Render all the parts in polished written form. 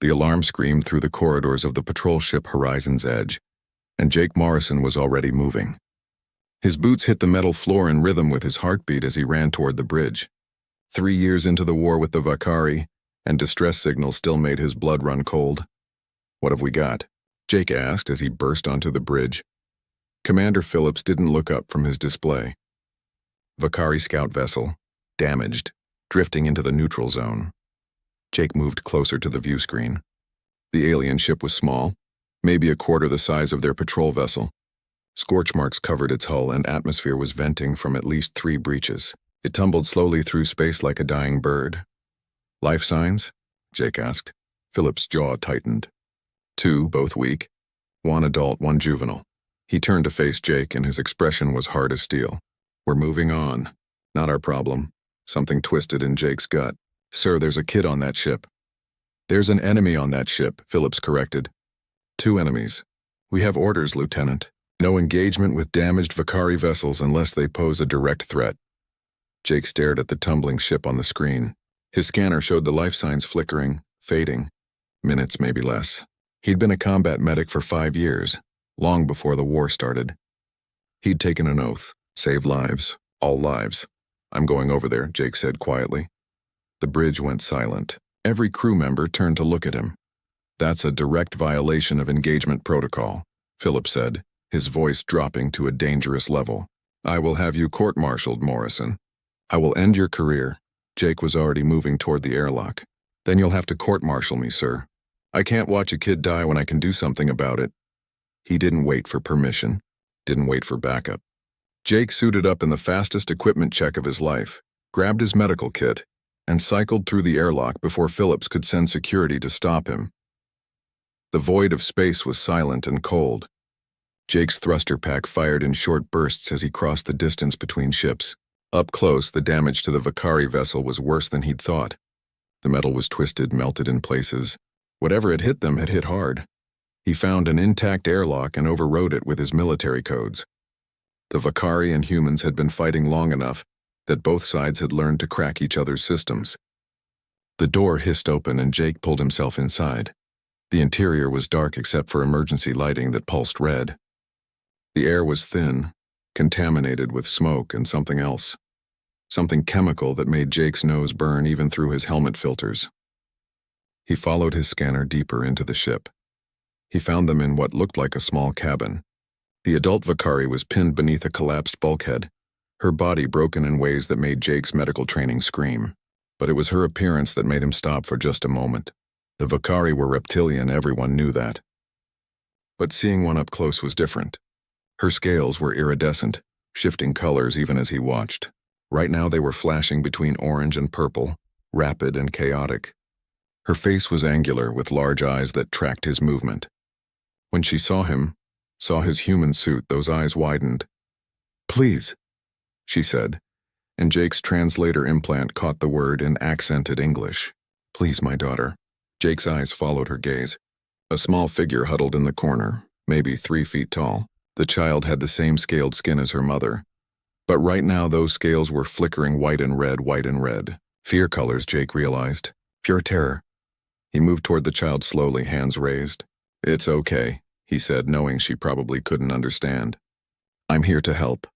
The alarm screamed through the corridors of the patrol ship Horizon's Edge, and Jake Morrison was already moving. His boots hit the metal floor in rhythm with his heartbeat as he ran toward the bridge. 3 years into the war with the Vakari, and distress signals still made his blood run cold. "What have we got?" Jake asked as he burst onto the bridge. Commander Phillips didn't look up from his display. Vakari scout vessel, damaged, drifting into the neutral zone. Jake moved closer to the view screen. The alien ship was small, maybe a quarter the size of their patrol vessel. Scorch marks covered its hull and atmosphere was venting from at least 3 breaches. It tumbled slowly through space like a dying bird. "Life signs?" Jake asked. Phillips' jaw tightened. 2, both weak. 1 adult, 1 juvenile. He turned to face Jake and his expression was hard as steel. "We're moving on. Not our problem." Something twisted in Jake's gut. "Sir, there's a kid on that ship." "There's an enemy on that ship," Phillips corrected. 2 enemies. "We have orders, Lieutenant. No engagement with damaged Vakari vessels unless they pose a direct threat." Jake stared at the tumbling ship on the screen. His scanner showed the life signs flickering, fading. Minutes, maybe less. He'd been a combat medic for 5 years, long before the war started. He'd taken an oath, save lives, all lives. "I'm going over there," Jake said quietly. The bridge went silent. Every crew member turned to look at him. "That's a direct violation of engagement protocol," Phillips said, his voice dropping to a dangerous level. "I will have you court-martialed, Morrison. I will end your career." Jake was already moving toward the airlock. "Then you'll have to court-martial me, sir. I can't watch a kid die when I can do something about it." He didn't wait for permission, didn't wait for backup. Jake suited up in the fastest equipment check of his life, grabbed his medical kit, and cycled through the airlock before Phillips could send security to stop him. The void of space was silent and cold. Jake's thruster pack fired in short bursts as he crossed the distance between ships. Up close, the damage to the Vakari vessel was worse than he'd thought. The metal was twisted, melted in places. Whatever had hit them had hit hard. He found an intact airlock and overrode it with his military codes. The Vakari and humans had been fighting long enough that both sides had learned to crack each other's systems. The door hissed open and Jake pulled himself inside. The interior was dark except for emergency lighting that pulsed red. The air was thin, contaminated with smoke and something else. Something chemical that made Jake's nose burn even through his helmet filters. He followed his scanner deeper into the ship. He found them in what looked like a small cabin. The adult Vakari was pinned beneath a collapsed bulkhead, her body broken in ways that made Jake's medical training scream. But it was her appearance that made him stop for just a moment. The Vakari were reptilian, everyone knew that. But seeing one up close was different. Her scales were iridescent, shifting colors even as he watched. Right now they were flashing between orange and purple, rapid and chaotic. Her face was angular with large eyes that tracked his movement. When she saw him, saw his human suit, those eyes widened. "Please," she said, and Jake's translator implant caught the word in accented English. "Please, my daughter." Jake's eyes followed her gaze. A small figure huddled in the corner, maybe 3 feet tall. The child had the same scaled skin as her mother. But right now those scales were flickering white and red, white and red. Fear colors, Jake realized. Pure terror. He moved toward the child slowly, hands raised. "It's okay," he said, knowing she probably couldn't understand. "I'm here to help."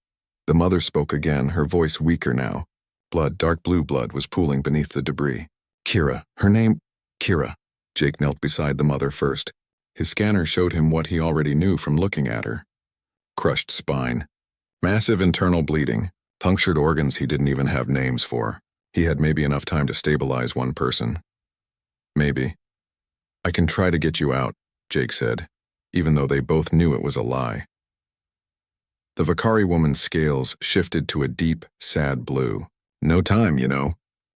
The mother spoke again, her voice weaker now. Blood, dark blue blood, was pooling beneath the debris. "Kira, her name..." "Kira." Jake knelt beside the mother first. His scanner showed him what he already knew from looking at her. Crushed spine. Massive internal bleeding. Punctured organs he didn't even have names for. He had maybe enough time to stabilize one person. Maybe. "I can try to get you out," Jake said, even though they both knew it was a lie. The Vakari woman's scales shifted to a deep, sad blue. "No time, you know."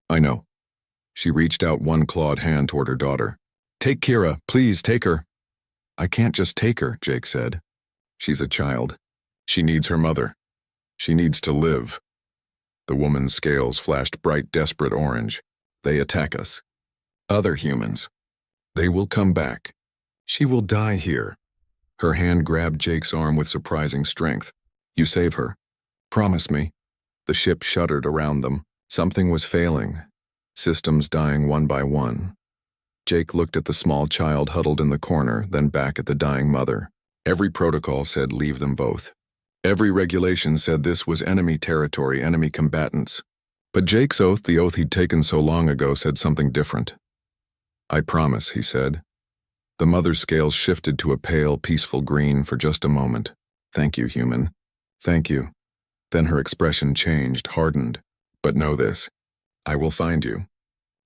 "I know." She reached out one clawed hand toward her daughter. "Take Kira, please take her." "I can't just take her," Jake said. "She's a child. She needs her mother. She needs to live." The woman's scales flashed bright, desperate orange. "They attack us. Other humans. They will come back. She will die here." Her hand grabbed Jake's arm with surprising strength. "You save her. Promise me." The ship shuddered around them. Something was failing. Systems dying one by one. Jake looked at the small child huddled in the corner, then back at the dying mother. Every protocol said leave them both. Every regulation said this was enemy territory, enemy combatants. But Jake's oath, the oath he'd taken so long ago, said something different. I promise, he said. The mother's scales shifted to a pale, peaceful green for just a moment. Thank you, human. Thank you. Then her expression changed, hardened. But know this. I will find you.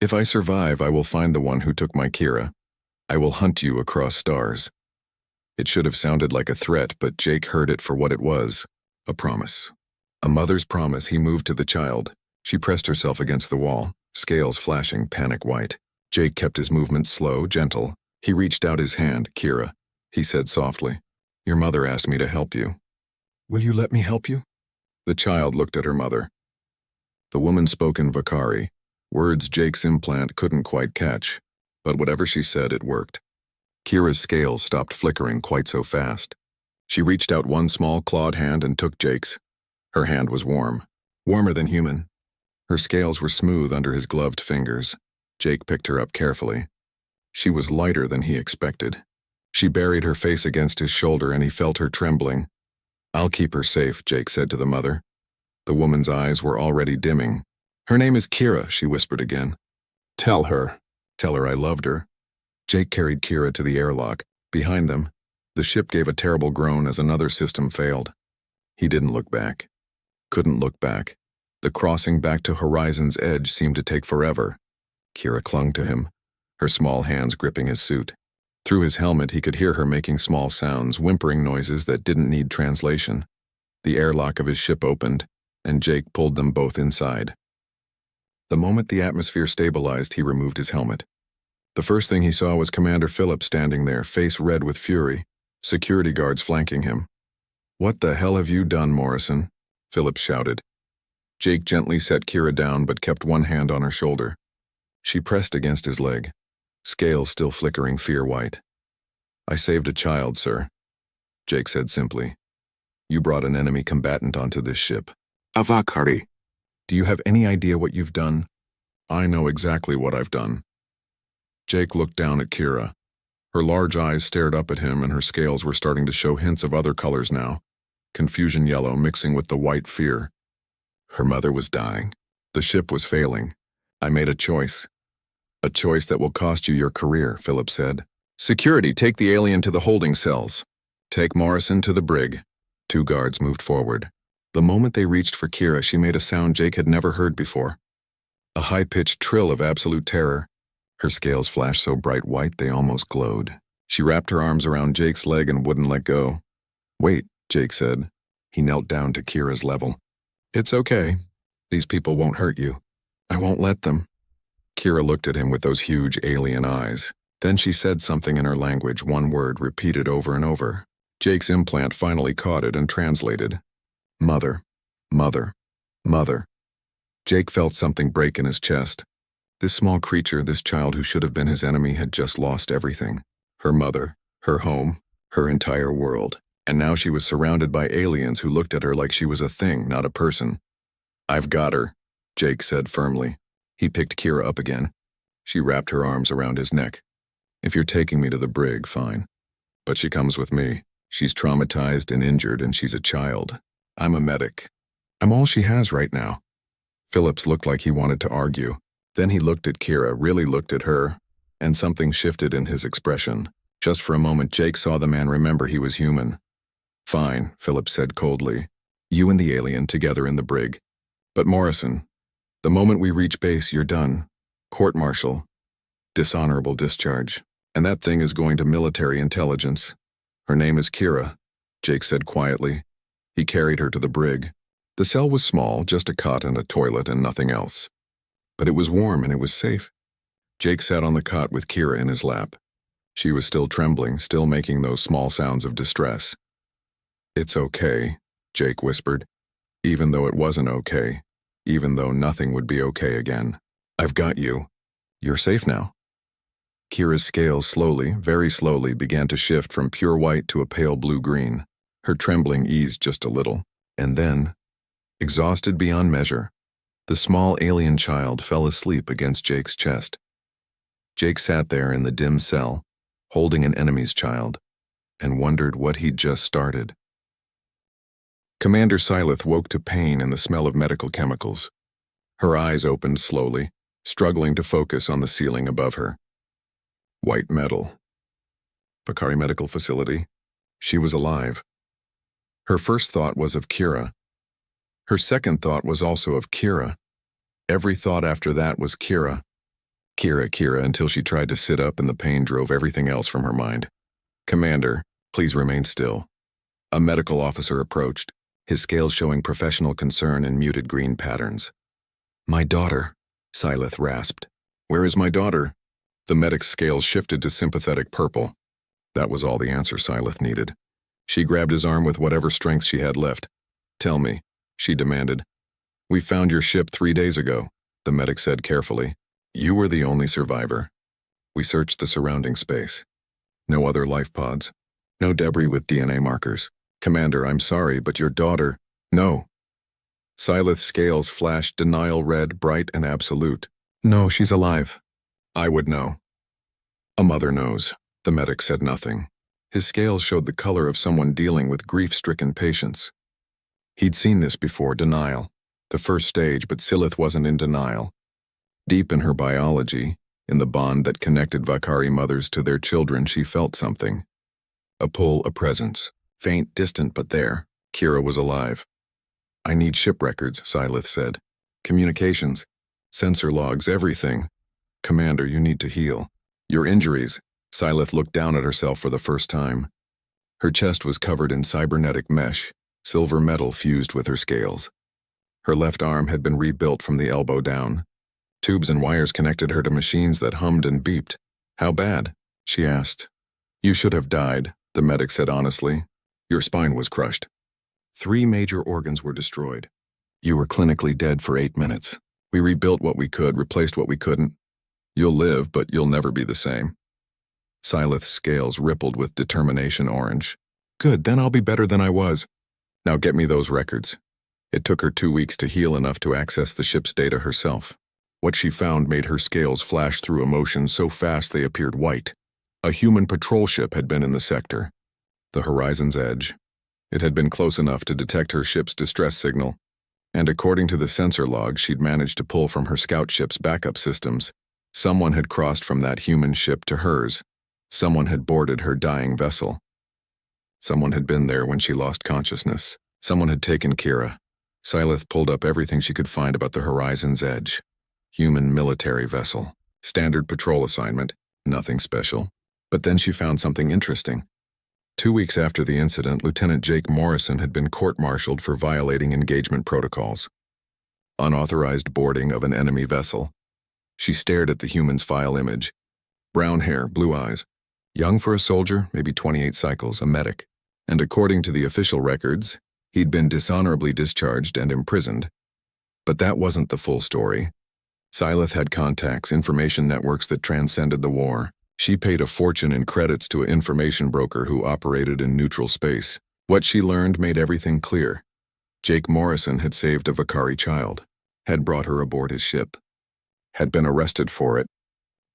If I survive, I will find the one who took my Kira. I will hunt you across stars. It should have sounded like a threat, but Jake heard it for what it was, a promise. A mother's promise. He moved to the child. She pressed herself against the wall, scales flashing panic white. Jake kept his movements slow, gentle. He reached out his hand. Kira, he said softly. Your mother asked me to help you. Will you let me help you? The child looked at her mother. The woman spoke in Vakari, words Jake's implant couldn't quite catch, but whatever she said, it worked. Kira's scales stopped flickering quite so fast. She reached out one small clawed hand and took Jake's. Her hand was warm, warmer than human. Her scales were smooth under his gloved fingers. Jake picked her up carefully. She was lighter than he expected. She buried her face against his shoulder and he felt her trembling. I'll keep her safe, Jake said to the mother. The woman's eyes were already dimming. Her name is Kira, she whispered again. Tell her I loved her. Jake carried Kira to the airlock. Behind them, the ship gave a terrible groan as another system failed. He didn't look back. Couldn't look back. The crossing back to Horizon's edge seemed to take forever. Kira clung to him, her small hands gripping his suit. Through his helmet, he could hear her making small sounds, whimpering noises that didn't need translation. The airlock of his ship opened, and Jake pulled them both inside. The moment the atmosphere stabilized, he removed his helmet. The first thing he saw was Commander Phillips standing there, face red with fury, security guards flanking him. What the hell have you done, Morrison? Phillips shouted. Jake gently set Kira down but kept one hand on her shoulder. She pressed against his leg, scales still flickering fear-white. I saved a child, sir, Jake said simply. You brought an enemy combatant onto this ship. Avakari. Do you have any idea what you've done? I know exactly what I've done. Jake looked down at Kira. Her large eyes stared up at him and her scales were starting to show hints of other colors now, confusion yellow mixing with the white fear. Her mother was dying. The ship was failing. I made a choice. A choice that will cost you your career, Phillips said. Security, take the alien to the holding cells. Take Morrison to the brig. 2 guards moved forward. The moment they reached for Kira, she made a sound Jake had never heard before. A high-pitched trill of absolute terror. Her scales flashed so bright white they almost glowed. She wrapped her arms around Jake's leg and wouldn't let go. Wait, Jake said. He knelt down to Kira's level. It's okay. These people won't hurt you. I won't let them. Kira looked at him with those huge alien eyes. Then she said something in her language, one word repeated over and over. Jake's implant finally caught it and translated. Mother, mother, mother. Jake felt something break in his chest. This small creature, this child who should have been his enemy, had just lost everything. Her mother, her home, her entire world. And now she was surrounded by aliens who looked at her like she was a thing, not a person. I've got her, Jake said firmly. He picked Kira up again. She wrapped her arms around his neck. If you're taking me to the brig, fine. But she comes with me. She's traumatized and injured, and she's a child. I'm a medic. I'm all she has right now. Phillips looked like he wanted to argue. Then he looked at Kira, really looked at her, and something shifted in his expression. Just for a moment, Jake saw the man remember he was human. Fine, Phillips said coldly. You and the alien together in the brig. But Morrison, the moment we reach base, you're done. Court-martial. Dishonorable discharge. And that thing is going to military intelligence. Her name is Kira, Jake said quietly. He carried her to the brig. The cell was small, just a cot and a toilet and nothing else. But it was warm and it was safe. Jake sat on the cot with Kira in his lap. She was still trembling, still making those small sounds of distress. It's okay, Jake whispered. Even though it wasn't okay. Even though nothing would be okay again. I've got you. You're safe now. Kira's scales slowly, very slowly, began to shift from pure white to a pale blue-green. Her trembling eased just a little. And then, exhausted beyond measure, the small alien child fell asleep against Jake's chest. Jake sat there in the dim cell, holding an enemy's child, and wondered what he'd just started. Commander Syleth woke to pain and the smell of medical chemicals. Her eyes opened slowly, struggling to focus on the ceiling above her. White metal. Vakari Medical Facility. She was alive. Her first thought was of Kira. Her second thought was also of Kira. Every thought after that was Kira. Kira, until she tried to sit up and the pain drove everything else from her mind. Commander, please remain still. A medical officer approached, his scales showing professional concern in muted green patterns. My daughter, Syleth rasped. Where is my daughter? The medic's scales shifted to sympathetic purple. That was all the answer Syleth needed. She grabbed his arm with whatever strength she had left. Tell me, she demanded. We found your ship 3 days ago, the medic said carefully. You were the only survivor. We searched the surrounding space. No other life pods. No debris with DNA markers. Commander, I'm sorry, but your daughter... No. Syleth's scales flashed denial red, bright and absolute. No, she's alive. I would know. A mother knows. The medic said nothing. His scales showed the color of someone dealing with grief-stricken patience. He'd seen this before, denial. The first stage, but Syleth wasn't in denial. Deep in her biology, in the bond that connected Vakari mothers to their children, she felt something. A pull, a presence. Faint, distant, but there. Kira was alive. I need ship records, Syleth said. Communications, sensor logs, everything. Commander, you need to heal. Your injuries. Syleth looked down at herself for the first time. Her chest was covered in cybernetic mesh, silver metal fused with her scales. Her left arm had been rebuilt from the elbow down. Tubes and wires connected her to machines that hummed and beeped. How bad? She asked. You should have died, the medic said honestly. Your spine was crushed. 3 major organs were destroyed. You were clinically dead for 8 minutes. We rebuilt what we could, replaced what we couldn't. You'll live, but you'll never be the same. Syleth's scales rippled with determination orange. Good, then I'll be better than I was. Now get me those records. It took her 2 weeks to heal enough to access the ship's data herself. What she found made her scales flash through emotions so fast they appeared white. A human patrol ship had been in the sector. The horizon's edge. It had been close enough to detect her ship's distress signal, and according to the sensor log she'd managed to pull from her scout ship's backup systems, someone had crossed from that human ship to hers. Someone had boarded her dying vessel. Someone had been there when she lost consciousness. Someone had taken Kira. Syleth pulled up everything she could find about the horizon's edge. Human military vessel. Standard patrol assignment. Nothing special. But then she found something interesting. 2 weeks after the incident, Lieutenant Jake Morrison had been court-martialed for violating engagement protocols. Unauthorized boarding of an enemy vessel. She stared at the human's file image. Brown hair, blue eyes. Young for a soldier, maybe 28 cycles, a medic. And according to the official records, he'd been dishonorably discharged and imprisoned. But that wasn't the full story. Syleth had contacts, information networks that transcended the war. She paid a fortune in credits to an information broker who operated in neutral space. What she learned made everything clear. Jake Morrison had saved a Vakari child, had brought her aboard his ship, had been arrested for it.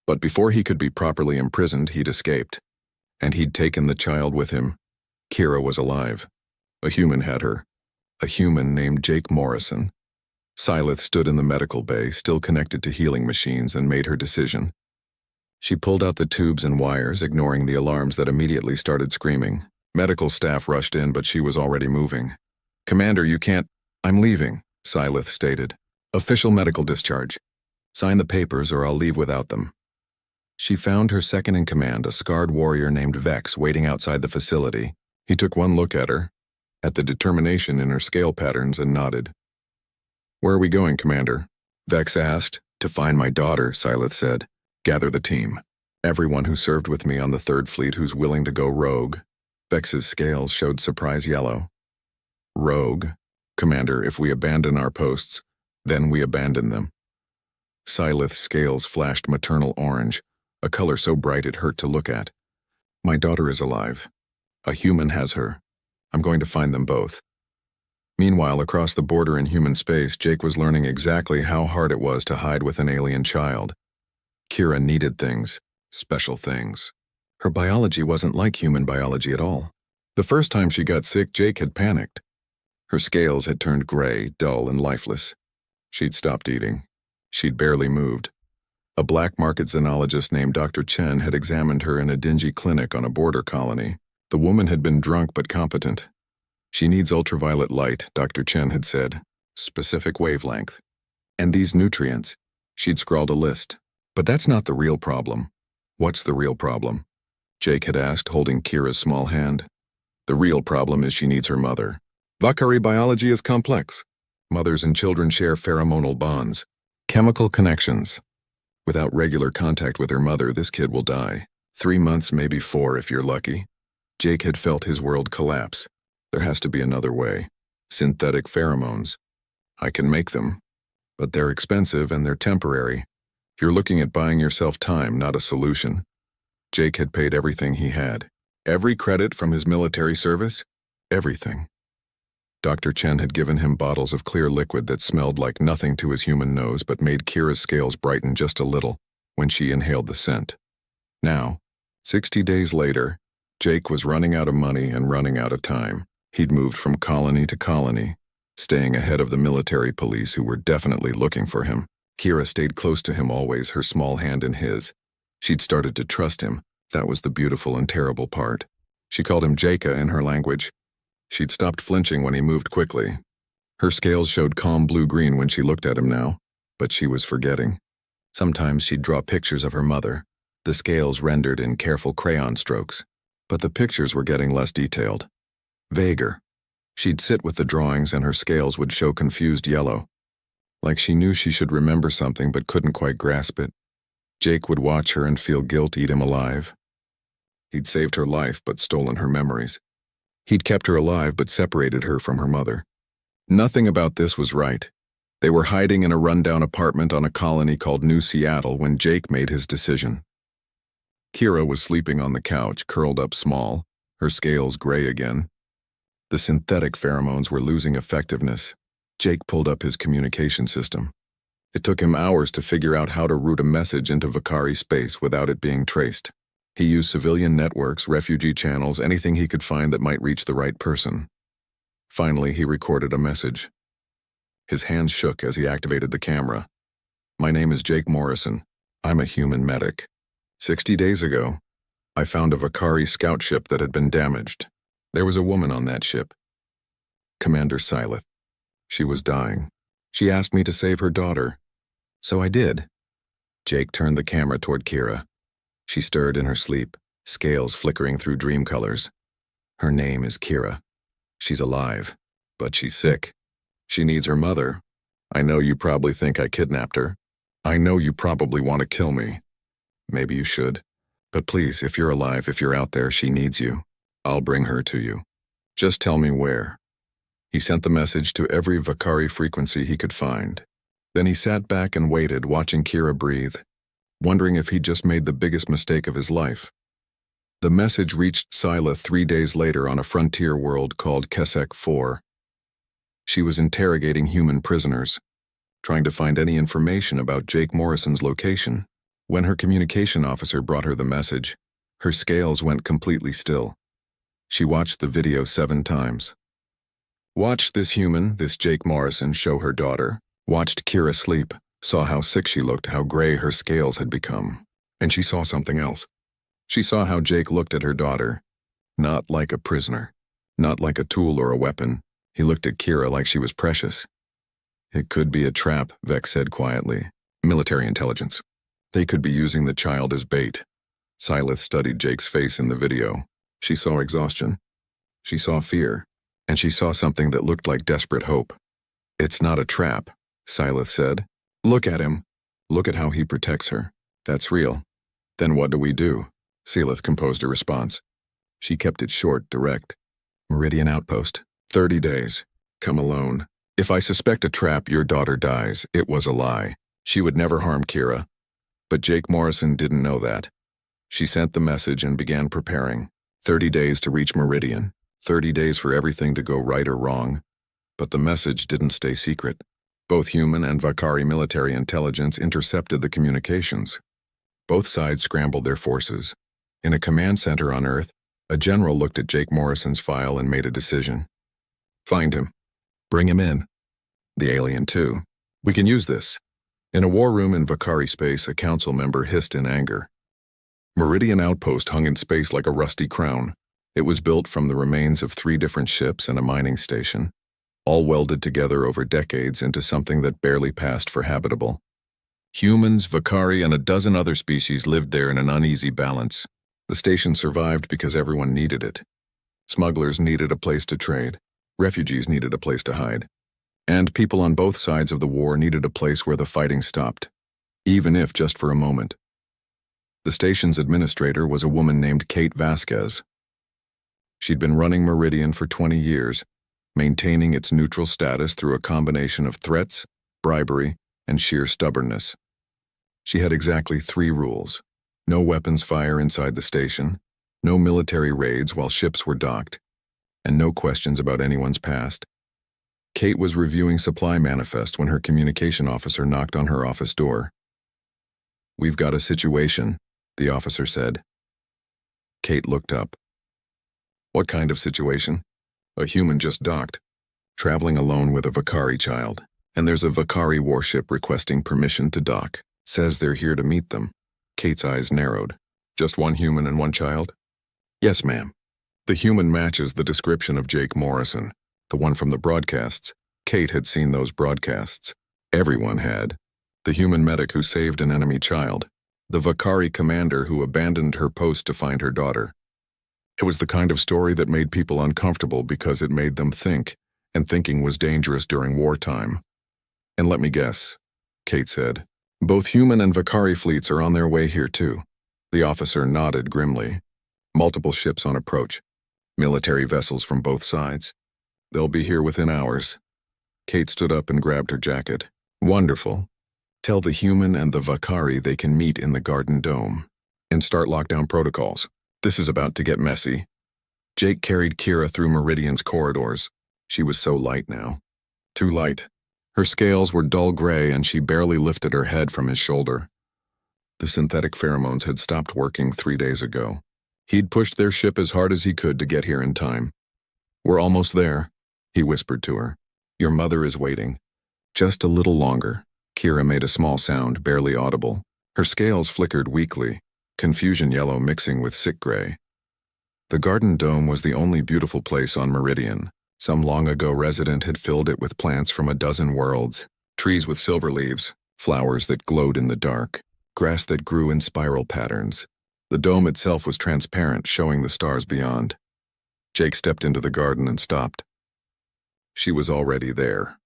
But before he could be properly imprisoned, he'd escaped. And he'd taken the child with him. Kira was alive. A human had her. A human named Jake Morrison. Syleth stood in the medical bay, still connected to healing machines, and made her decision. She pulled out the tubes and wires, ignoring the alarms that immediately started screaming. Medical staff rushed in, but she was already moving. Commander, you can't... I'm leaving, Syleth stated. Official medical discharge. Sign the papers or I'll leave without them. She found her second-in-command, a scarred warrior named Vex, waiting outside the facility. He took one look at her, at the determination in her scale patterns, and nodded. Where are we going, Commander? Vex asked. To find my daughter, Syleth said. Gather the team. Everyone who served with me on the 3rd Fleet who's willing to go rogue. Vex's scales showed surprise yellow. Rogue? Commander, if we abandon our posts, then we abandon them. Syleth's scales flashed maternal orange, a color so bright it hurt to look at. My daughter is alive. A human has her. I'm going to find them both. Meanwhile, across the border in human space, Jake was learning exactly how hard it was to hide with an alien child. Kira needed things, special things. Her biology wasn't like human biology at all. The first time she got sick, Jake had panicked. Her scales had turned gray, dull, and lifeless. She'd stopped eating. She'd barely moved. A black market xenologist named Dr. Chen had examined her in a dingy clinic on a border colony. The woman had been drunk but competent. She needs ultraviolet light, Dr. Chen had said. Specific wavelength. And these nutrients. She'd scrawled a list. But that's not the real problem. What's the real problem? Jake had asked, holding Kira's small hand. The real problem is she needs her mother. Valkyrie biology is complex. Mothers and children share pheromonal bonds, chemical connections. Without regular contact with her mother, this kid will die. 3 months, maybe 4 if you're lucky. Jake had felt his world collapse. There has to be another way. Synthetic pheromones. I can make them. But they're expensive and they're temporary. You're looking at buying yourself time, not a solution. Jake had paid everything he had. Every credit from his military service? Everything. Dr. Chen had given him bottles of clear liquid that smelled like nothing to his human nose but made Kira's scales brighten just a little when she inhaled the scent. Now, 60 days later, Jake was running out of money and running out of time. He'd moved from colony to colony, staying ahead of the military police who were definitely looking for him. Kira stayed close to him always, her small hand in his. She'd started to trust him. That was the beautiful and terrible part. She called him Jaka in her language. She'd stopped flinching when he moved quickly. Her scales showed calm blue-green when she looked at him now, but she was forgetting. Sometimes she'd draw pictures of her mother, the scales rendered in careful crayon strokes, but the pictures were getting less detailed. Vaguer. She'd sit with the drawings and her scales would show confused yellow, like she knew she should remember something but couldn't quite grasp it. Jake would watch her and feel guilt eat him alive. He'd saved her life but stolen her memories. He'd kept her alive but separated her from her mother. Nothing about this was right. They were hiding in a rundown apartment on a colony called New Seattle when Jake made his decision. Kira was sleeping on the couch, curled up small, her scales gray again. The synthetic pheromones were losing effectiveness. Jake pulled up his communication system. It took him hours to figure out how to route a message into Valkyrie space without it being traced. He used civilian networks, refugee channels, anything he could find that might reach the right person. Finally, he recorded a message. His hands shook as he activated the camera. My name is Jake Morrison. I'm a human medic. 60 days ago, I found a Valkyrie scout ship that had been damaged. There was a woman on that ship. Commander Syleth. She was dying. She asked me to save her daughter. So I did. Jake turned the camera toward Kira. She stirred in her sleep, scales flickering through dream colors. Her name is Kira. She's alive, but she's sick. She needs her mother. I know you probably think I kidnapped her. I know you probably want to kill me. Maybe you should. But please, if you're alive, if you're out there, she needs you. I'll bring her to you. Just tell me where. He sent the message to every Valkyrie frequency he could find. Then he sat back and waited, watching Kira breathe, wondering if he'd just made the biggest mistake of his life. The message reached Scylla 3 days later on a frontier world called Kesek 4. She was interrogating human prisoners, trying to find any information about Jake Morrison's location. When her communication officer brought her the message, her scales went completely still. She watched the video 7 times. Watched this human, this Jake Morrison, show her daughter. Watched Kira sleep, saw how sick she looked, how gray her scales had become. And she saw something else. She saw how Jake looked at her daughter. Not like a prisoner. Not like a tool or a weapon. He looked at Kira like she was precious. It could be a trap, Vex said quietly. Military intelligence. They could be using the child as bait. Syleth studied Jake's face in the video. She saw exhaustion. She saw fear. And she saw something that looked like desperate hope. It's not a trap, Syleth said. Look at him. Look at how he protects her. That's real. Then what do we do? Syleth composed a response. She kept it short, direct. Meridian outpost. 30 days. Come alone. If I suspect a trap, your daughter dies. It was a lie. She would never harm Kira. But Jake Morrison didn't know that. She sent the message and began preparing. 30 days to reach Meridian. 30 days for everything to go right or wrong. But the message didn't stay secret. Both human and Valkyrie military intelligence intercepted the communications. Both sides scrambled their forces. In a command center on Earth, a general looked at Jake Morrison's file and made a decision. Find him. Bring him in. The alien, too. We can use this. In a war room in Vakari space, a council member hissed in anger. Meridian Outpost hung in space like a rusty crown. It was built from the remains of 3 different ships and a mining station, all welded together over decades into something that barely passed for habitable. Humans, Vakari, and a dozen other species lived there in an uneasy balance. The station survived because everyone needed it. Smugglers needed a place to trade. Refugees needed a place to hide. And people on both sides of the war needed a place where the fighting stopped, even if just for a moment. The station's administrator was a woman named Kate Vasquez. She'd been running Meridian for 20 years, maintaining its neutral status through a combination of threats, bribery, and sheer stubbornness. She had exactly 3 rules: no weapons fire inside the station, no military raids while ships were docked, and no questions about anyone's past. Kate was reviewing supply manifest when her communication officer knocked on her office door. "We've got a situation," the officer said. Kate looked up. "What kind of situation?" "A human just docked, traveling alone with a Vakari child, and there's a Vakari warship requesting permission to dock. Says they're here to meet them." Kate's eyes narrowed. "Just one human and one child?" "Yes, ma'am." The human matches the description of Jake Morrison, the one from the broadcasts. Kate had seen those broadcasts. Everyone had. The human medic who saved an enemy child. The Vakari commander who abandoned her post to find her daughter. It was the kind of story that made people uncomfortable because it made them think, and thinking was dangerous during wartime. "And let me guess," Kate said. "Both human and Vakari fleets are on their way here too." The officer nodded grimly. "Multiple ships on approach. Military vessels from both sides. They'll be here within hours." Kate stood up and grabbed her jacket. "Wonderful. Tell the human and the Vakari they can meet in the Garden Dome. And start lockdown protocols. This is about to get messy." Jake carried Kira through Meridian's corridors. She was so light now. Too light. Her scales were dull gray and she barely lifted her head from his shoulder. The synthetic pheromones had stopped working 3 days ago. He'd pushed their ship as hard as he could to get here in time. "We're almost there," he whispered to her. "Your mother is waiting. Just a little longer." Kira made a small sound, barely audible. Her scales flickered weakly, confusion yellow mixing with sick gray. The Garden Dome was the only beautiful place on Meridian. Some long ago resident had filled it with plants from a dozen worlds, trees with silver leaves, flowers that glowed in the dark, grass that grew in spiral patterns. The dome itself was transparent, showing the stars beyond. Jake stepped into the garden and stopped. She was already there.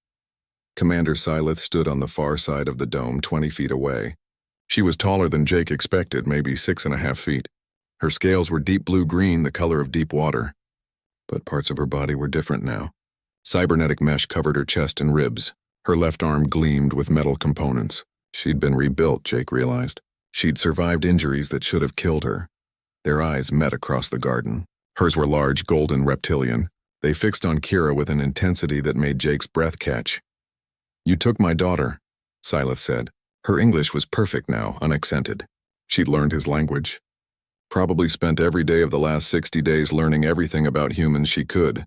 Commander Syleth stood on the far side of the dome 20 feet away. She was taller than Jake expected, maybe 6.5 feet. Her scales were deep blue-green, the color of deep water. But parts of her body were different now. Cybernetic mesh covered her chest and ribs. Her left arm gleamed with metal components. She'd been rebuilt, Jake realized. She'd survived injuries that should have killed her. Their eyes met across the garden. Hers were large, golden, reptilian. They fixed on Kira with an intensity that made Jake's breath catch. "You took my daughter," Syleth said. Her English was perfect now, unaccented. She'd learned his language. Probably spent every day of the last 60 days learning everything about humans she could.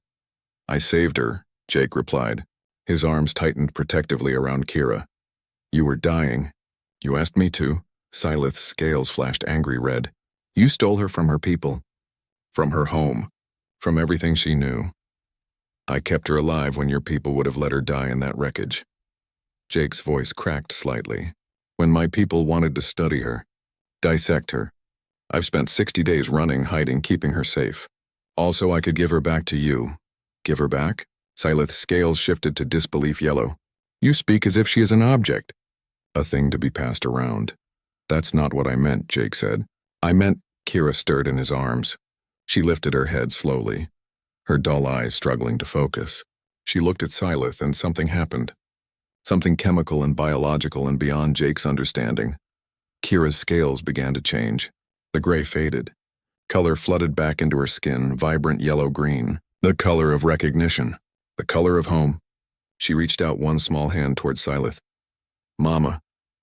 "I saved her," Jake replied. His arms tightened protectively around Kira. "You were dying. You asked me to." Syleth's scales flashed angry red. "You stole her from her people. From her home. From everything she knew. I kept her alive when your people would have let her die in that wreckage." Jake's voice cracked slightly. "When my people wanted to study her, dissect her. I've spent 60 days running, hiding, keeping her safe. Also, I could give her back to you." "Give her back?" Syleth's scales shifted to disbelief yellow. "You speak as if she is an object." "A thing to be passed around." "That's not what I meant," Jake said. "I meant—" Kira stirred in his arms. She lifted her head slowly, her dull eyes struggling to focus. She looked at Syleth and something happened. Something chemical and biological and beyond Jake's understanding. Kira's scales began to change. The gray faded. Color flooded back into her skin, vibrant yellow-green. The color of recognition. The color of home. She reached out one small hand toward Syleth. "Mama,"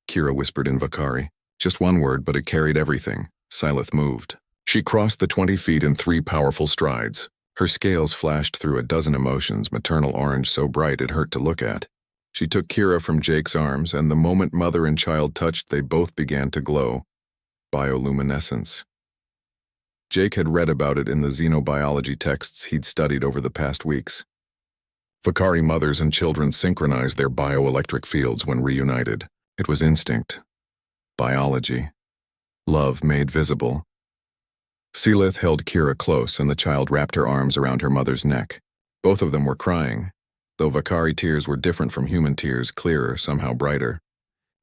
Kira whispered in Vakari. Just one word, but it carried everything. Syleth moved. She crossed the 20 feet in 3 powerful strides. Her scales flashed through a dozen emotions, maternal orange so bright it hurt to look at. She took Kira from Jake's arms, and the moment mother and child touched, they both began to glow. Bioluminescence. Jake had read about it in the xenobiology texts he'd studied over the past weeks. Vakari mothers and children synchronized their bioelectric fields when reunited. It was instinct. Biology. Love made visible. Syleth held Kira close, and the child wrapped her arms around her mother's neck. Both of them were crying, though Vakari tears were different from human tears, clearer, somehow brighter.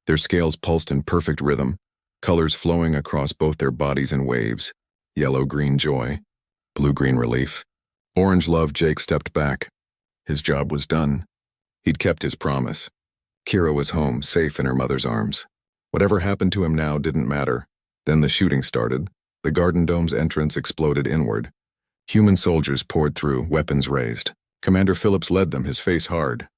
Their scales pulsed in perfect rhythm, colors flowing across both their bodies in waves. Yellow-green joy, blue-green relief. Orange love. Jake stepped back. His job was done. He'd kept his promise. Kira was home, safe in her mother's arms. Whatever happened to him now didn't matter. Then the shooting started. The Garden Dome's entrance exploded inward. Human soldiers poured through, weapons raised. Commander Phillips led them, his face hard.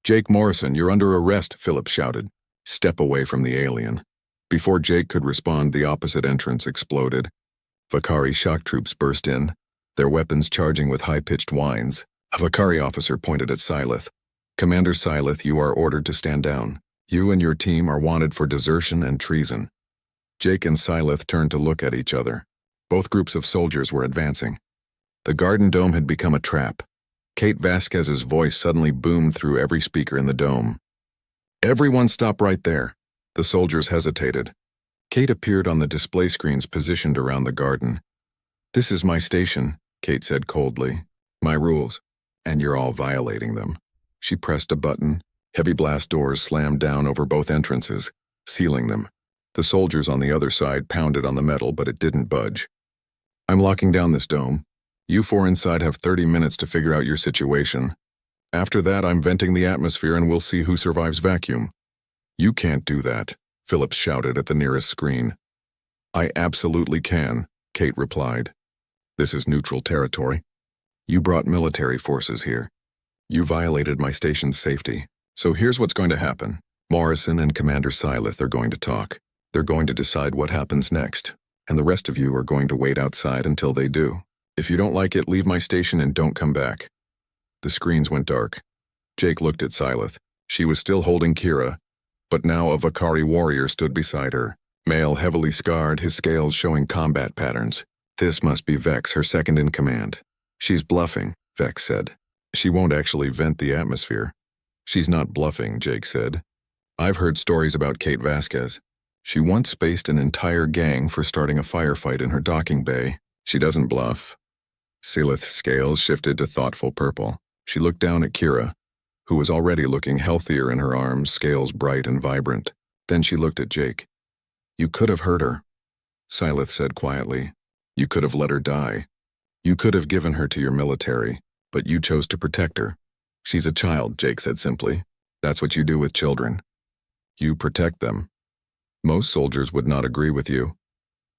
"Jake Morrison, you're under arrest," Phillips shouted. "Step away from the alien." Before Jake could respond, the opposite entrance exploded. Vakari shock troops burst in, their weapons charging with high-pitched whines. A Vakari officer pointed at Syleth. "Commander Syleth, you are ordered to stand down. You and your team are wanted for desertion and treason." Jake and Syleth turned to look at each other. Both groups of soldiers were advancing. The Garden Dome had become a trap. Kate Vasquez's voice suddenly boomed through every speaker in the dome. "Everyone stop right there." The soldiers hesitated. Kate appeared on the display screens positioned around the garden. "This is my station," Kate said coldly. "My rules, and you're all violating them." She pressed a button. Heavy blast doors slammed down over both entrances, sealing them. The soldiers on the other side pounded on the metal, but it didn't budge. "I'm locking down this dome. You 4 inside have 30 minutes to figure out your situation. After that, I'm venting the atmosphere and we'll see who survives vacuum." "You can't do that," Phillips shouted at the nearest screen. "I absolutely can," Kate replied. "This is neutral territory. You brought military forces here. You violated my station's safety. So here's what's going to happen. Morrison and Commander Syleth are going to talk. They're going to decide what happens next, and the rest of you are going to wait outside until they do. If you don't like it, leave my station and don't come back." The screens went dark. Jake looked at Syleth. She was still holding Kira, but now a Vakari warrior stood beside her. Male, heavily scarred, his scales showing combat patterns. This must be Vex, her second in command. "She's bluffing," Vex said. "She won't actually vent the atmosphere." "She's not bluffing," Jake said. "I've heard stories about Kate Vasquez. She once spaced an entire gang for starting a firefight in her docking bay. She doesn't bluff." Syleth's scales shifted to thoughtful purple. She looked down at Kira, who was already looking healthier in her arms, scales bright and vibrant. Then she looked at Jake. "You could have hurt her," Syleth said quietly. "You could have let her die. You could have given her to your military, but you chose to protect her." "She's a child," Jake said simply. "That's what you do with children. You protect them." "Most soldiers would not agree with you."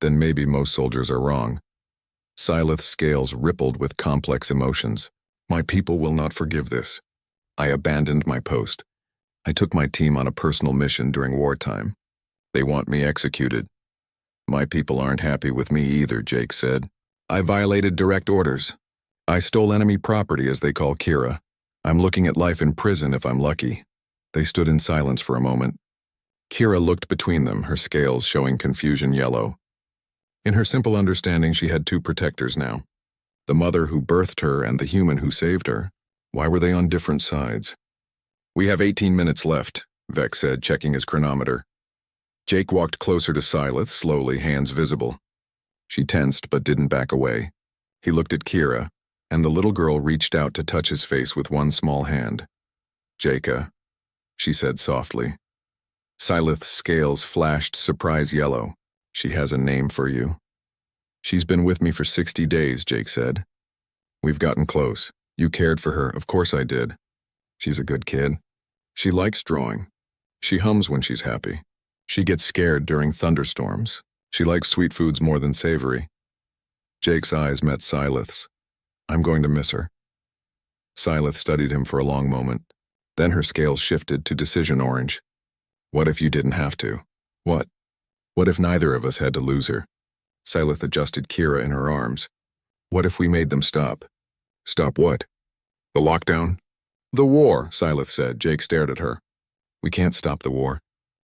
"Then maybe most soldiers are wrong." Syleth's scales rippled with complex emotions. "My people will not forgive this. I abandoned my post. I took my team on a personal mission during wartime. They want me executed." "My people aren't happy with me either," Jake said. "I violated direct orders. I stole enemy property, as they call Kira. I'm looking at life in prison if I'm lucky." They stood in silence for a moment. Kira looked between them, her scales showing confusion yellow. In her simple understanding, she had 2 protectors now. The mother who birthed her and the human who saved her. Why were they on different sides? "We have 18 minutes left," Vex said, checking his chronometer. Jake walked closer to Syleth, slowly, hands visible. She tensed but didn't back away. He looked at Kira, and the little girl reached out to touch his face with one small hand. "Jaka," she said softly. Syleth's scales flashed surprise yellow. "She has a name for you." "She's been with me for 60 days, Jake said. "We've gotten close. You cared for her, of course I did. She's a good kid. She likes drawing. She hums when she's happy. She gets scared during thunderstorms. She likes sweet foods more than savory." Jake's eyes met Syleth's. "I'm going to miss her." Syleth studied him for a long moment. Then her scales shifted to decision orange. "What if you didn't have to?" "What?" What if neither of us had to lose her? Syleth adjusted Kira in her arms. What if we made them stop? Stop what? The lockdown? The war, Syleth said. Jake stared at her. We can't stop the war.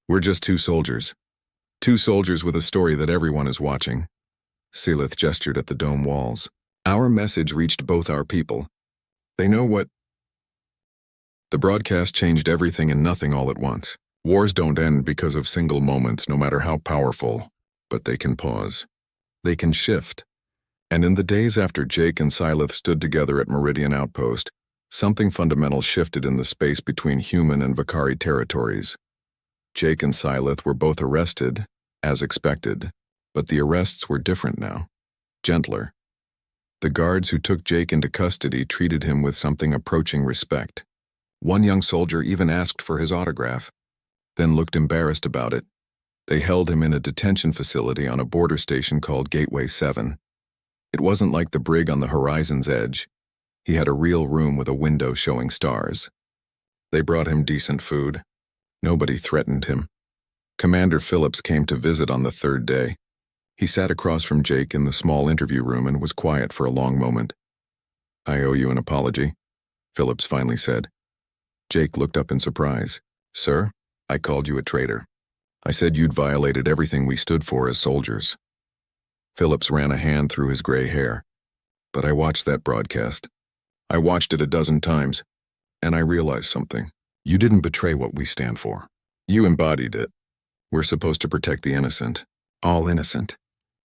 We're just two soldiers. Two soldiers with a story that everyone is watching. Syleth gestured at the dome walls. Our message reached both our people. They know what... The broadcast changed everything and nothing all at once. Wars don't end because of single moments, no matter how powerful. But they can pause. They can shift. And in the days after Jake and Syleth stood together at Meridian Outpost, something fundamental shifted in the space between human and Vakari territories. Jake and Syleth were both arrested, as expected, but the arrests were different now. Gentler. The guards who took Jake into custody treated him with something approaching respect. One young soldier even asked for his autograph, then looked embarrassed about it. They held him in a detention facility on a border station called Gateway 7. It wasn't like the brig on the horizon's edge. He had a real room with a window showing stars. They brought him decent food. Nobody threatened him. Commander Phillips came to visit on the third day. He sat across from Jake in the small interview room and was quiet for a long moment. I owe you an apology, Phillips finally said. Jake looked up in surprise. Sir, I called you a traitor. I said you'd violated everything we stood for as soldiers. Phillips ran a hand through his gray hair. But I watched that broadcast. I watched it a dozen times, and I realized something. You didn't betray what we stand for. You embodied it. We're supposed to protect the innocent. All innocent.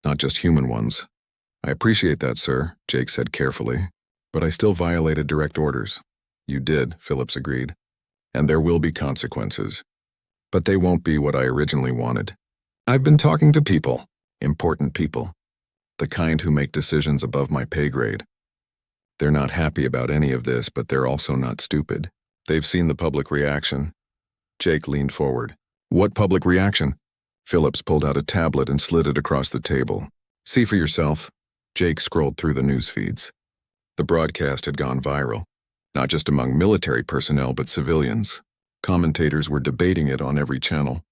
Not just human ones. I appreciate that, sir, Jake said carefully. But I still violated direct orders. You did, Phillips agreed. And there will be consequences. But they won't be what I originally wanted. I've been talking to people. Important people. The kind who make decisions above my pay grade. They're not happy about any of this, but they're also not stupid. They've seen the public reaction. Jake leaned forward. What public reaction? Phillips pulled out a tablet and slid it across the table. See for yourself. Jake scrolled through the news feeds. The broadcast had gone viral. Not just among military personnel, but civilians. Commentators were debating it on every channel.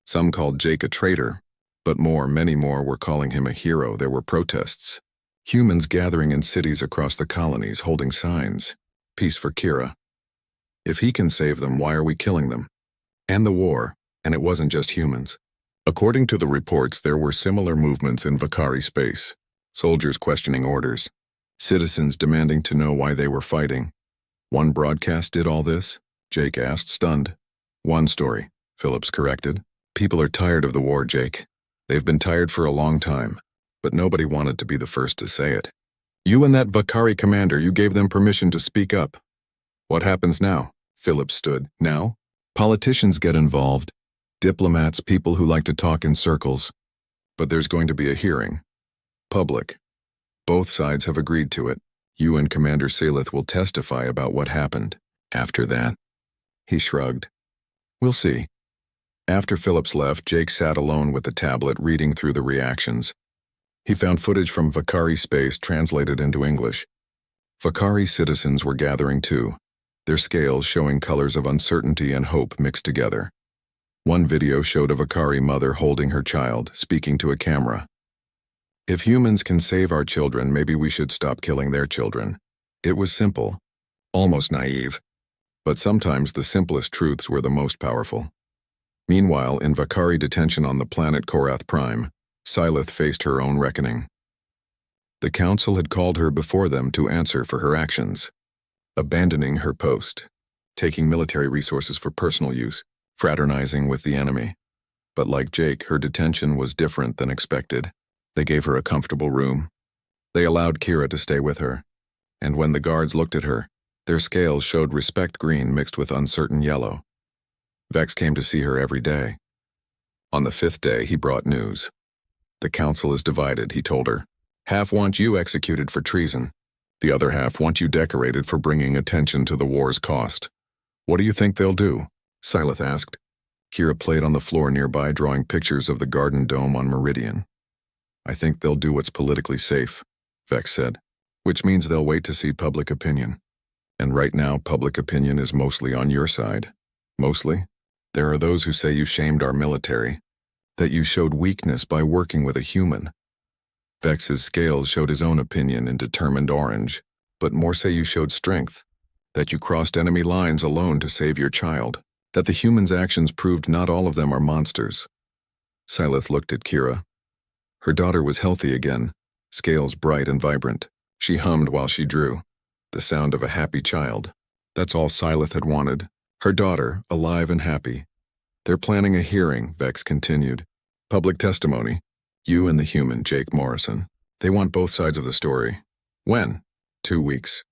Some called Jake a traitor, but many more were calling him a hero. There were protests. Humans gathering in cities across the colonies holding signs. Peace for Kira. If he can save them, why are we killing them? And the war, and it wasn't just humans. According to the reports, there were similar movements in Vakari space. Soldiers questioning orders. Citizens demanding to know why they were fighting. One broadcast did all this? Jake asked, stunned. One story, Phillips corrected. People are tired of the war, Jake. They've been tired for a long time, but nobody wanted to be the first to say it. You and that Vakari commander, you gave them permission to speak up. What happens now? Phillips stood. Now? Politicians get involved. Diplomats, people who like to talk in circles. But there's going to be a hearing. Public. Both sides have agreed to it. You and Commander Syleth will testify about what happened. After that, he shrugged. We'll see. After Phillips left, Jake sat alone with the tablet reading through the reactions. He found footage from Vakari space translated into English. Vakari citizens were gathering too, their scales showing colors of uncertainty and hope mixed together. One video showed a Vakari mother holding her child, speaking to a camera. If humans can save our children, maybe we should stop killing their children. It was simple, almost naive. But sometimes the simplest truths were the most powerful. Meanwhile, in Vakari detention on the planet Korath Prime, Syleth faced her own reckoning. The council had called her before them to answer for her actions. Abandoning her post, taking military resources for personal use, fraternizing with the enemy. But like Jake, her detention was different than expected. They gave her a comfortable room. They allowed Kira to stay with her. And when the guards looked at her, their scales showed respect green mixed with uncertain yellow. Vex came to see her every day. On the 5th day, he brought news. The council is divided, he told her. Half want you executed for treason. The other half want you decorated for bringing attention to the war's cost. What do you think they'll do? Syleth asked. Kira played on the floor nearby, drawing pictures of the garden dome on Meridian. I think they'll do what's politically safe, Vex said, which means they'll wait to see public opinion. And right now, public opinion is mostly on your side. Mostly? There are those who say you shamed our military. That you showed weakness by working with a human. Vex's scales showed his own opinion in determined orange, but more say you showed strength. That you crossed enemy lines alone to save your child. That the human's actions proved not all of them are monsters. Syleth looked at Kira. Her daughter was healthy again, scales bright and vibrant. She hummed while she drew, the sound of a happy child. That's all Syleth had wanted. Her daughter, alive and happy. They're planning a hearing, Vex continued. Public testimony. You and the human, Jake Morrison. They want both sides of the story. When? 2 weeks.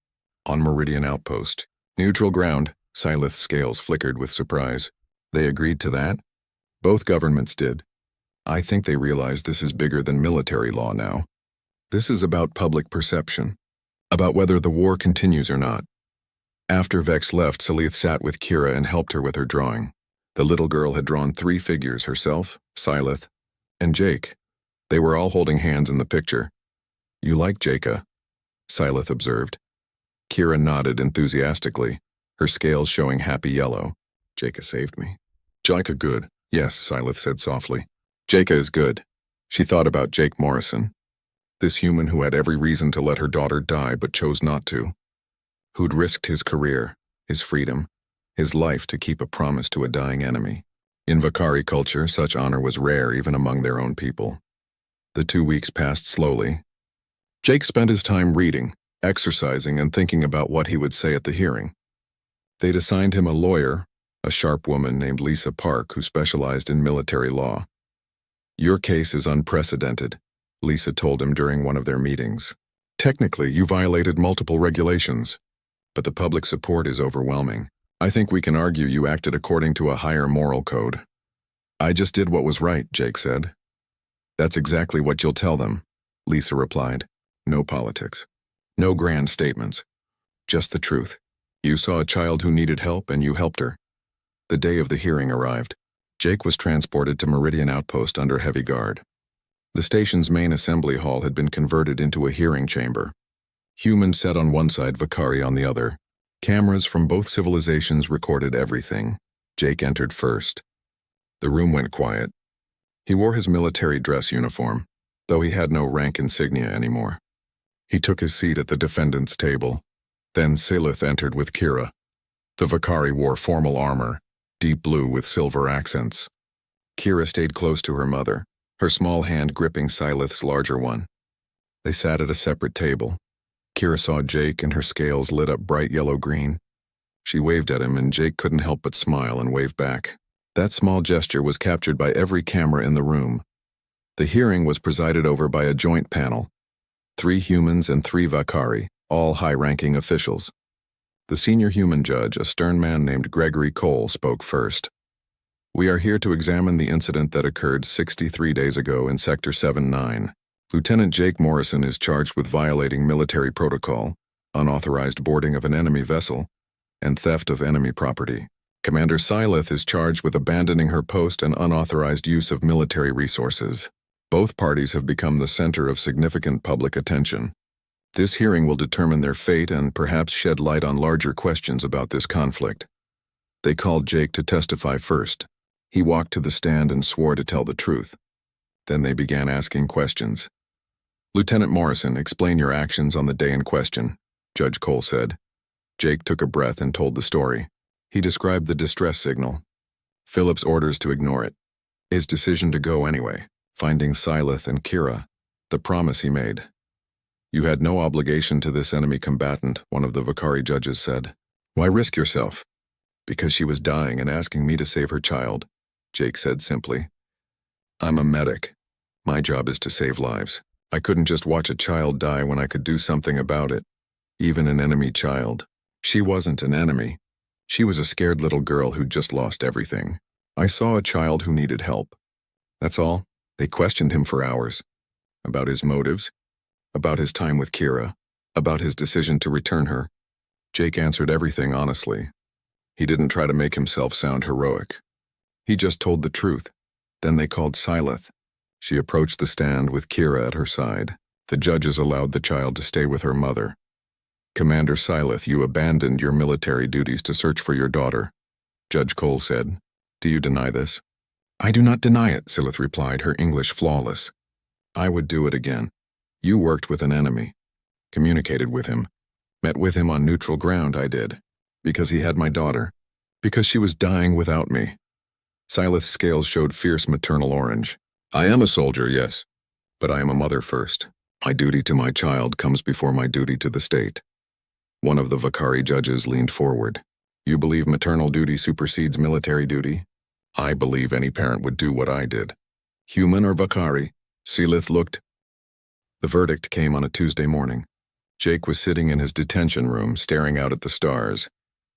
On Meridian Outpost. Neutral ground. Syleth's scales flickered with surprise. They agreed to that? Both governments did. I think they realize this is bigger than military law now. This is about public perception. About whether the war continues or not. After Vex left, Syleth sat with Kira and helped her with her drawing. The little girl had drawn 3 figures, herself, Syleth, and Jake. They were all holding hands in the picture. You like Jaka? Syleth observed. Kira nodded enthusiastically, her scales showing happy yellow. Jaka saved me. Jaka good. Yes, Syleth said softly. Jaka is good. She thought about Jake Morrison. This human who had every reason to let her daughter die but chose not to. Who'd risked his career, his freedom, his life to keep a promise to a dying enemy. In Vakari culture, such honor was rare even among their own people. The 2 weeks passed slowly. Jake spent his time reading, exercising, and thinking about what he would say at the hearing. They'd assigned him a lawyer, a sharp woman named Lisa Park who specialized in military law. Your case is unprecedented, Lisa told him during one of their meetings. Technically, you violated multiple regulations, but the public support is overwhelming. I think we can argue you acted according to a higher moral code. I just did what was right, Jake said. That's exactly what you'll tell them, Lisa replied. No politics. No grand statements. Just the truth. You saw a child who needed help and you helped her. The day of the hearing arrived. Jake was transported to Meridian Outpost under heavy guard. The station's main assembly hall had been converted into a hearing chamber. Humans sat on one side, Vakari on the other. Cameras from both civilizations recorded everything. Jake entered first. The room went quiet. He wore his military dress uniform, though he had no rank insignia anymore. He took his seat at the defendant's table. Then Syleth entered with Kira. The Vakari wore formal armor, deep blue with silver accents. Kira stayed close to her mother, her small hand gripping Syleth's larger one. They sat at a separate table. Kira saw Jake and her scales lit up bright yellow-green. She waved at him and Jake couldn't help but smile and wave back. That small gesture was captured by every camera in the room. The hearing was presided over by a joint panel. 3 humans and 3 Vakari, all high-ranking officials. The senior human judge, a stern man named Gregory Cole, spoke first. We are here to examine the incident that occurred 63 days ago in Sector 7-9. Lieutenant Jake Morrison is charged with violating military protocol, unauthorized boarding of an enemy vessel, and theft of enemy property. Commander Syleth is charged with abandoning her post and unauthorized use of military resources. Both parties have become the center of significant public attention. This hearing will determine their fate and perhaps shed light on larger questions about this conflict. They called Jake to testify first. He walked to the stand and swore to tell the truth. Then they began asking questions. Lieutenant Morrison, explain your actions on the day in question, Judge Cole said. Jake took a breath and told the story. He described the distress signal, Philip's orders to ignore it, his decision to go anyway, finding Syleth and Kira, the promise he made. You had no obligation to this enemy combatant, one of the Vakari judges said. Why risk yourself? Because she was dying and asking me to save her child, Jake said simply. I'm a medic. My job is to save lives. I couldn't just watch a child die when I could do something about it. Even an enemy child. She wasn't an enemy. She was a scared little girl who'd just lost everything. I saw a child who needed help. That's all. They questioned him for hours. About his motives. About his time with Kira. About his decision to return her. Jake answered everything honestly. He didn't try to make himself sound heroic. He just told the truth. Then they called Syleth. She approached the stand with Kira at her side. The judges allowed the child to stay with her mother. Commander Syleth, you abandoned your military duties to search for your daughter, Judge Cole said. Do you deny this? I do not deny it, Silith replied, her English flawless. I would do it again. You worked with an enemy. Communicated with him. Met with him on neutral ground, I did. Because he had my daughter. Because she was dying without me. Silith's scales showed fierce maternal orange. I am a soldier, yes. But I am a mother first. My duty to my child comes before my duty to the state. One of the Vakari judges leaned forward. You believe maternal duty supersedes military duty? I believe any parent would do what I did. Human or Vakari? Silith looked. The verdict came on a Tuesday morning. Jake was sitting in his detention room, staring out at the stars,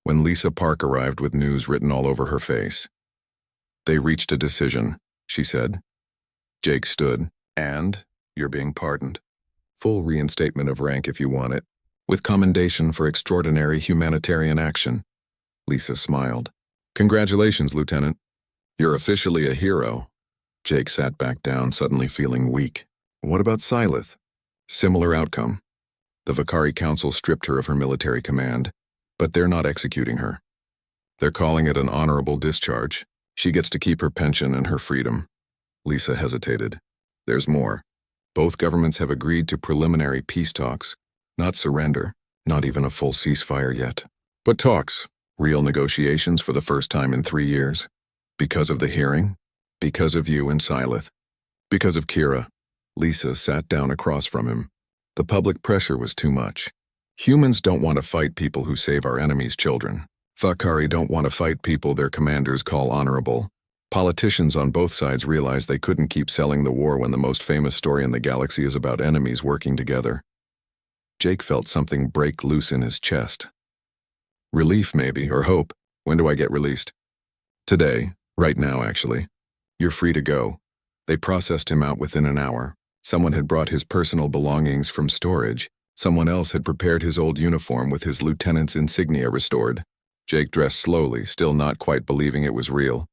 when Lisa Park arrived with news written all over her face. They reached a decision, she said. Jake stood. And you're being pardoned. Full reinstatement of rank if you want it, with commendation for extraordinary humanitarian action. Lisa smiled. Congratulations, Lieutenant. You're officially a hero. Jake sat back down, suddenly feeling weak. What about Silith? Similar outcome. The Vakari Council stripped her of her military command, but they're not executing her. They're calling it an honorable discharge. She gets to keep her pension and her freedom. Lisa hesitated. There's more. Both governments have agreed to preliminary peace talks. Not surrender, not even a full ceasefire yet. But talks, real negotiations for the first time in 3 years. Because of the hearing, because of you and Silith, because of Kira. Lisa sat down across from him. The public pressure was too much. Humans don't want to fight people who save our enemies' children. Vakari don't want to fight people their commanders call honorable. Politicians on both sides realized they couldn't keep selling the war when the most famous story in the galaxy is about enemies working together. Jake felt something break loose in his chest. Relief, maybe, or hope. When do I get released? Today, right now, actually. You're free to go. They processed him out within an hour. Someone had brought his personal belongings from storage. Someone else had prepared his old uniform with his lieutenant's insignia restored. Jake dressed slowly, still not quite believing it was real.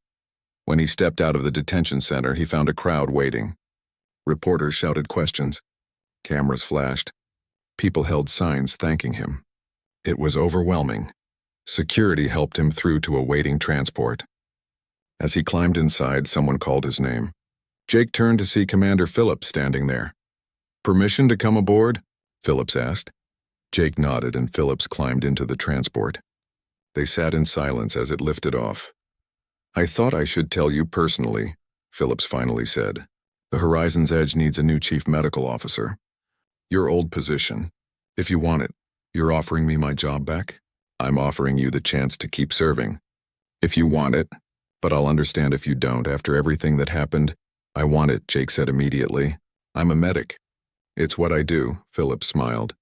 When he stepped out of the detention center, he found a crowd waiting. Reporters shouted questions. Cameras flashed. People held signs thanking him. It was overwhelming. Security helped him through to a waiting transport. As he climbed inside, someone called his name. Jake turned to see Commander Phillips standing there. Permission to come aboard? Phillips asked. Jake nodded and Phillips climbed into the transport. They sat in silence as it lifted off. I thought I should tell you personally, Phillips finally said. The Horizon's Edge needs a new chief medical officer. Your old position. If you want it, you're offering me my job back? I'm offering you the chance to keep serving. If you want it, but I'll understand if you don't after everything that happened. I want it, Jake said immediately. I'm a medic. It's what I do, Phillips smiled.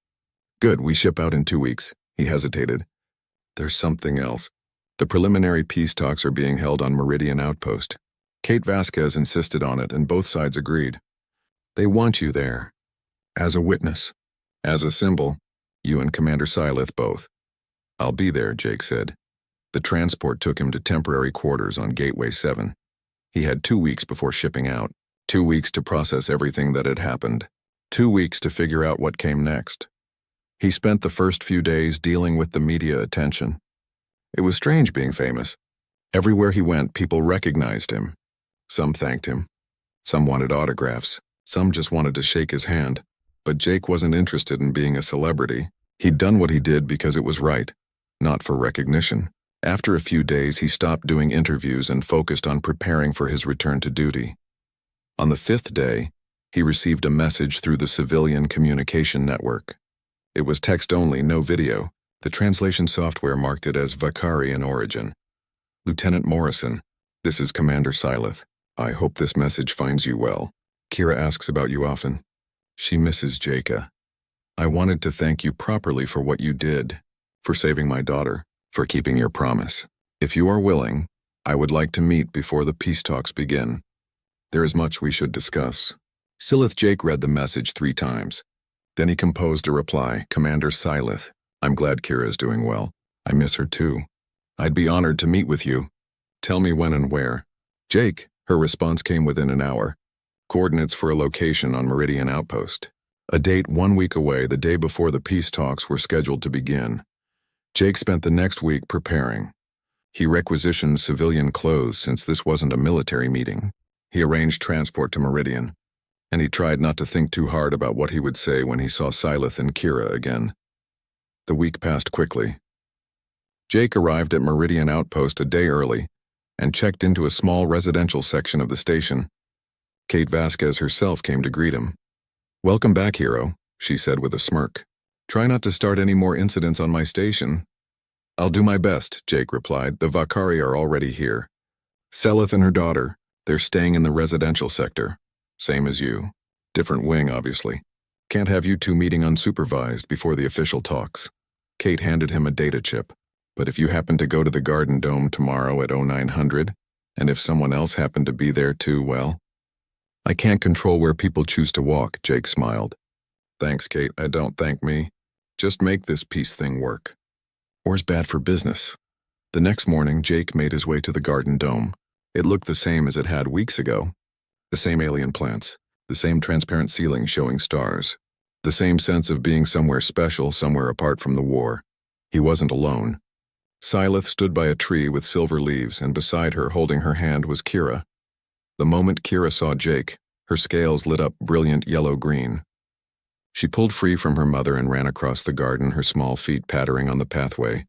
Good, we ship out in 2 weeks. He hesitated. There's something else. The preliminary peace talks are being held on Meridian Outpost. Kate Vasquez insisted on it, and both sides agreed. They want you there. As a witness. As a symbol. You and Commander Silith both. I'll be there, Jake said. The transport took him to temporary quarters on Gateway 7. He had 2 weeks before shipping out. 2 weeks to process everything that had happened. 2 weeks to figure out what came next. He spent the first few days dealing with the media attention. It was strange being famous. Everywhere he went, people recognized him. Some thanked him. Some wanted autographs. Some just wanted to shake his hand. But Jake wasn't interested in being a celebrity. He'd done what he did because it was right, not for recognition. After a few days, he stopped doing interviews and focused on preparing for his return to duty. On the 5th day, he received a message through the civilian communication network. It was text only, no video. The translation software marked it as Vakari in origin. Lieutenant Morrison, this is Commander Silith. I hope this message finds you well. Kira asks about you often. She misses Jaka. I wanted to thank you properly for what you did, for saving my daughter, for keeping your promise. If you are willing, I would like to meet before the peace talks begin. There is much we should discuss. Silith Jake read the message 3 times. Then he composed a reply, Commander Silith. I'm glad Kira is doing well. I miss her too. I'd be honored to meet with you. Tell me when and where. Jake, her response came within an hour. Coordinates for a location on Meridian Outpost. A date 1 week away, the day before the peace talks were scheduled to begin. Jake spent the next week preparing. He requisitioned civilian clothes since this wasn't a military meeting. He arranged transport to Meridian, and he tried not to think too hard about what he would say when he saw Syleth and Kira again. The week passed quickly. Jake arrived at Meridian Outpost a day early and checked into a small residential section of the station. Kate Vasquez herself came to greet him. "Welcome back, hero," she said with a smirk. "Try not to start any more incidents on my station." "I'll do my best," Jake replied. "The Vakari are already here. Seleth and her daughter, they're staying in the residential sector. Same as you. Different wing, obviously. Can't have you two meeting unsupervised before the official talks." Kate handed him a data chip. "But if you happen to go to the Garden Dome tomorrow at 0900, and if someone else happened to be there too, well..." "I can't control where people choose to walk," Jake smiled. "Thanks, Kate. I don't thank me. Just make this peace thing work. War's bad for business." The next morning, Jake made his way to the Garden Dome. It looked the same as it had weeks ago. The same alien plants, the same transparent ceiling showing stars, the same sense of being somewhere special, somewhere apart from the war. He wasn't alone. Syleth stood by a tree with silver leaves, and beside her, holding her hand, was Kira. The moment Kira saw Jake, her scales lit up brilliant yellow-green. She pulled free from her mother and ran across the garden, her small feet pattering on the pathway.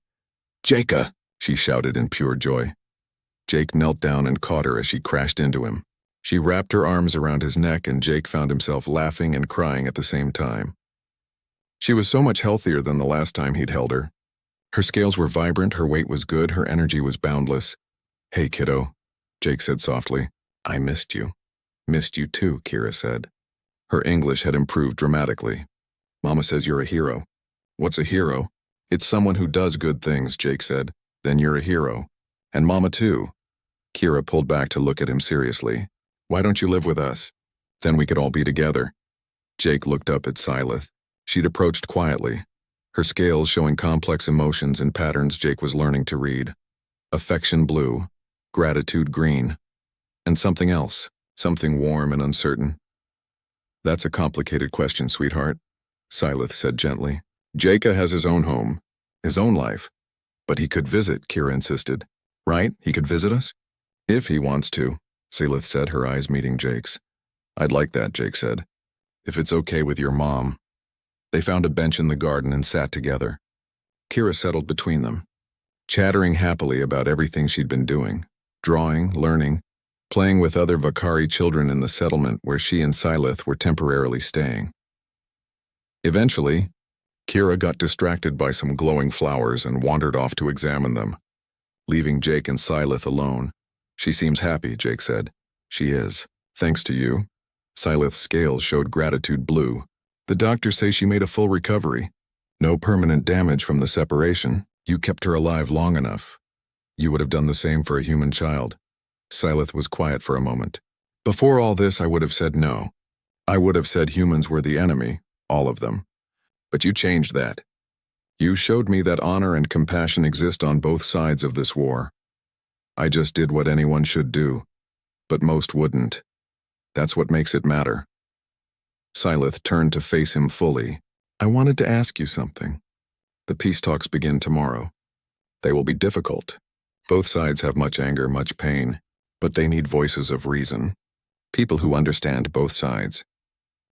"Jaka!" she shouted in pure joy. Jake knelt down and caught her as she crashed into him. She wrapped her arms around his neck, and Jake found himself laughing and crying at the same time. She was so much healthier than the last time he'd held her. Her scales were vibrant, her weight was good, her energy was boundless. "Hey, kiddo," Jake said softly. "I missed you." "Missed you too," Kira said. Her English had improved dramatically. "Mama says you're a hero." "What's a hero?" "It's someone who does good things," Jake said. "Then you're a hero. And Mama too." Kira pulled back to look at him seriously. "Why don't you live with us? Then we could all be together." Jake looked up at Syleth. She'd approached quietly, her scales showing complex emotions and patterns Jake was learning to read. Affection blue, gratitude green, and something else, something warm and uncertain. "That's a complicated question, sweetheart," Syleth said gently. "Jaka has his own home, his own life. But he could visit," Kira insisted. "Right? He could visit us?" "If he wants to," Syleth said, her eyes meeting Jake's. "I'd like that," Jake said. "If it's okay with your mom." They found a bench in the garden and sat together. Kira settled between them, chattering happily about everything she'd been doing, drawing, learning, playing with other Vakari children in the settlement where she and Syleth were temporarily staying. Eventually, Kira got distracted by some glowing flowers and wandered off to examine them, leaving Jake and Syleth alone. "She seems happy," Jake said. "She is. Thanks to you." Syleth's scales showed gratitude blue. "The doctors say she made a full recovery. No permanent damage from the separation. You kept her alive long enough. You would have done the same for a human child." Syleth was quiet for a moment. "Before all this, I would have said no. I would have said humans were the enemy, all of them. But you changed that. You showed me that honor and compassion exist on both sides of this war. I just did what anyone should do, but most wouldn't. That's what makes it matter." Syleth turned to face him fully. "I wanted to ask you something. The peace talks begin tomorrow. They will be difficult. Both sides have much anger, much pain, but they need voices of reason. People who understand both sides.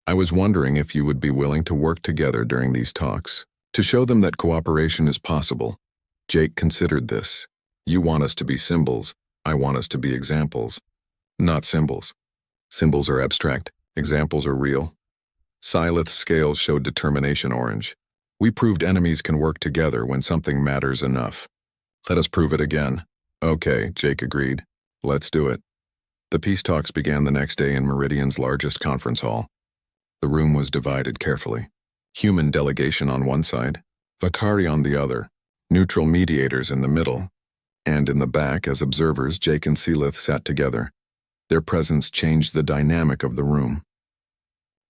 I was wondering if you would be willing to work together during these talks, to show them that cooperation is possible." Jake considered this. "You want us to be symbols. I want us to be examples. Not symbols. Symbols are abstract. Examples are real." Syleth's scales showed determination orange. "We proved enemies can work together when something matters enough. Let us prove it again." "Okay," Jake agreed. "Let's do it." The peace talks began the next day in Meridian's largest conference hall. The room was divided carefully. Human delegation on one side, Vakari on the other, neutral mediators in the middle, and in the back, as observers, Jake and Syleth sat together. Their presence changed the dynamic of the room.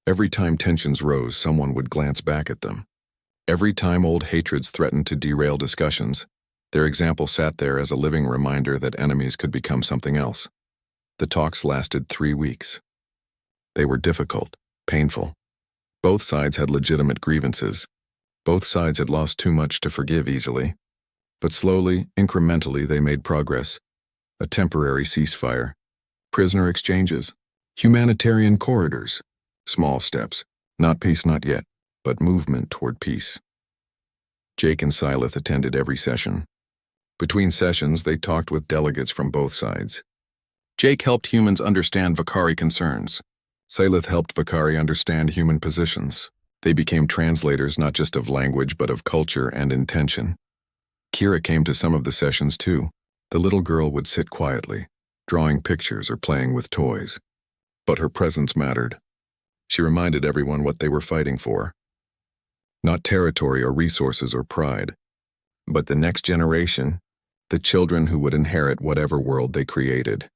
Every time tensions rose, someone would glance back at them. Every time old hatreds threatened to derail discussions, their example sat there as a living reminder that enemies could become something else. The talks lasted 3 weeks. They were difficult, painful. Both sides had legitimate grievances. Both sides had lost too much to forgive easily. But slowly, incrementally, they made progress. A temporary ceasefire, prisoner exchanges, humanitarian corridors. Small steps, not peace not yet, but movement toward peace. Jake and Syleth attended every session. Between sessions, they talked with delegates from both sides. Jake helped humans understand Vakari concerns. Syleth helped Vakari understand human positions. They became translators not just of language but of culture and intention. Kira came to some of the sessions too. The little girl would sit quietly, drawing pictures or playing with toys. But her presence mattered. She reminded everyone what they were fighting for. Not territory or resources or pride, but the next generation, the children who would inherit whatever world they created.